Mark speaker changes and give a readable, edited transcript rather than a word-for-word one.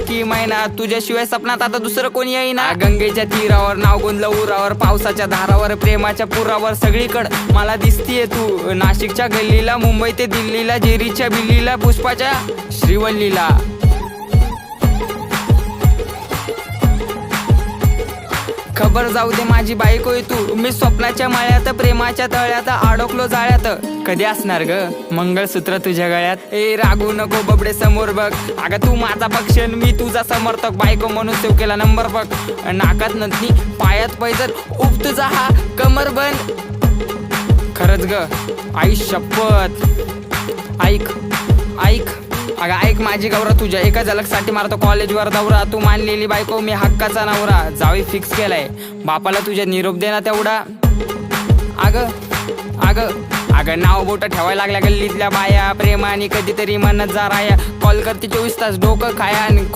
Speaker 1: की मैना, तुझ्याशिवाय सपनात आता दुसरं कोणी येईना. गंगेच्या तीरावर नाव गुंजलं उरावर, पावसाच्या धारावर प्रेमाच्या पुरावर, सगळीकडं मला दिसतीये तू. नाशिकच्या गल्लीला, मुंबई ते दिल्लीला, जेरीच्या बिल्लीला, पुष्पाच्या श्रीवल्लीला. खबर जाऊ दे माझी बायकोय तू, मी स्वप्नाच्या माळ्यात प्रेमाच्या तळ्यात अडकलो जाळ्यात. कधी असणार ग मंगळसूत्र तुझ्या गळ्यात? ए रागू नको बबडे समोर बघ, अगं तू माझा पक्ष मी तुझा समर्थक. बायको म्हणून सेव केला नंबर बघ, नाकात नथनी पायात पैजर, उप तुझा हा कमर बंद. खरंच ग आई शपथ, ऐक ऐक अगं ऐक माझी गौरा, तुझ्या एका झलकसाठी मारतो कॉलेजवर दौरा. तू मानलेली बायको मी हक्काचा नवरा, जावी फिक्स केलाय बापाला तुझ्या निरोप देना तेवढा. अगं अगं अगं नाव बोट ठेवायला लागल्या गल्लीतल्या बाया, प्रेमाने कधीतरी म्हणत जा राया. कॉल करते 24 तास डोकं खाया आणि